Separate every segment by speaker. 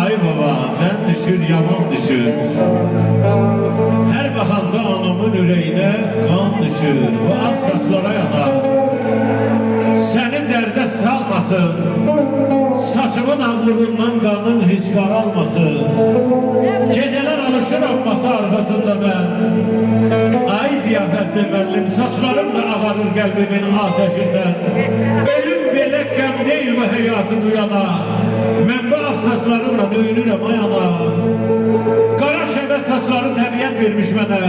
Speaker 1: Ay baba, dən düşür, yaman düşür. Hər baxanda anamın ürəyinə qan düşür. Bu ağ saçlara yanar, səni dərdə salmasın. Saçımın ağlığından qanın heç qaralmasın. Gecələr alışıram masa arxasında mən. Ay ziyafətli məllim, saçlarım da ağarır qəlbimin ateşindən. Ölüm belə qəm deyil bu həyatı duyana. Mən bu ağ saçlarımla döyünürəm ayana. Qara şəbə saçları təbiət vermiş mənə.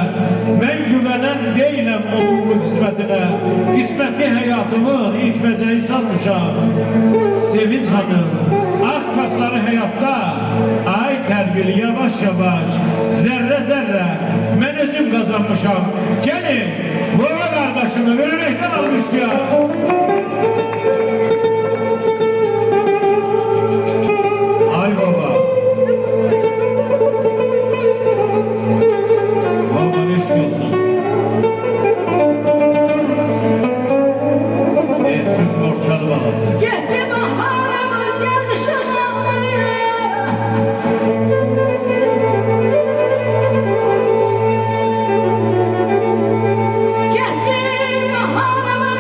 Speaker 1: Mən güvənən deyiləm olumlu qismətinə. Qisməti həyatımın ilk bəzəyi sanmışam. Sevinç hanım, ağ saçları həyatda. Ay tərbiyeli yavaş yavaş, zərrə zərrə mən özüm qazanmışam. Gəlin, vura qardaşımı verməkdən almışdıyam. Ay baba, baba eşk olsun. Ersin Borçalı balası.
Speaker 2: Gitti baharımız geldi şaşanlıya. Gitti baharımız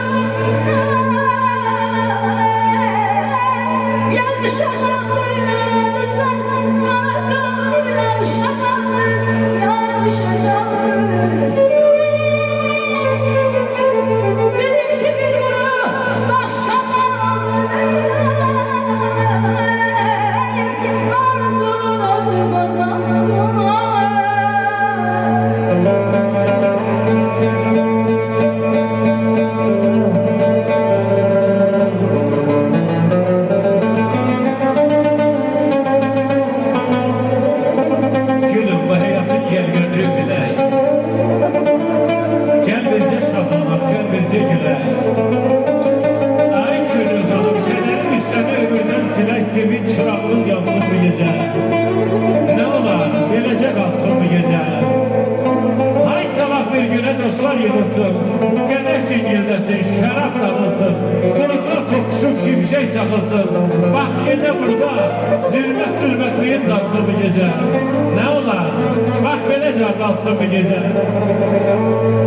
Speaker 2: geldi şaşanlıya. Düşler anahtarlıya şaşanlıya şaşanlıya. Bizimki bir grup
Speaker 1: Gülüm bu hayatın gel götürüp bilək. Gel bircə şafanak, gel bircə gülək. Ay gönül hanım, kədərin üstəni ömürdən silək, sevinç çırağımız yansın bu gecə. Ne olar, beləcə qalsın bu gecə. Hay sabah bir günə dostlar yığılsın, qədər cingildəsin, şərab qalılsın, bulutlar tokuşub şimşək çakılsın. Bax, elə burada zülmət-zülmətliyin qalsın bu gecə. Ne olar, bax beləcə qalsın bu gecə.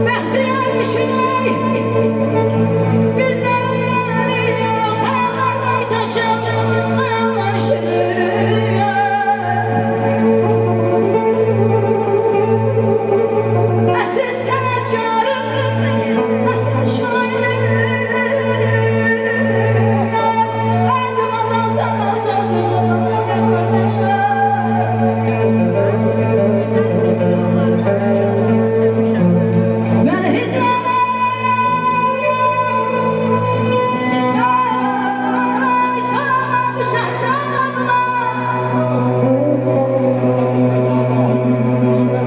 Speaker 2: Bəxtiyar düşünək, bizlərindən yox, həmərmək taşım, həməşir. Əsr sənətkarım, əsr şairim, əzmədən sana sözüm. Mən hicranım, ay sana düşər canımdan.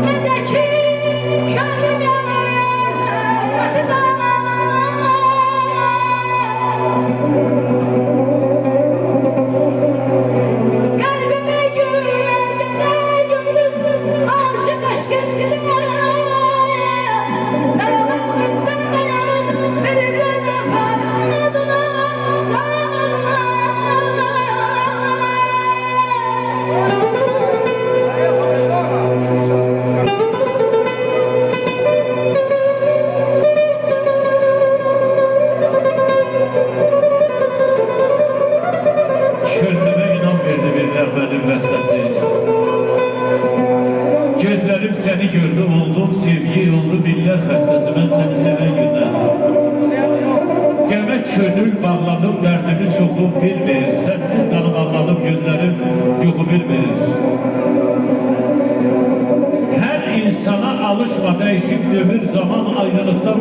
Speaker 2: Necə ki könlüm yanır, həsrəti canımdan. Qəlbimi gülər, gecə gündüz aşıq eşqindir. Sen de yanın, birisi nefər adına.
Speaker 1: Könlüme inan verdi bir nəğmənin bəstəsi. Gözlərim səni gördü, oldum sevgi, oldu millər xəstəsi. Mən səni sevən gündən qəmə könül bağladım, dərdimi çoxu bilmir. Sənsiz qalıb ağladım, gözlərim yoxu bilmir. Hər insana alışma, dəyişik dövür zaman ayrılıqdan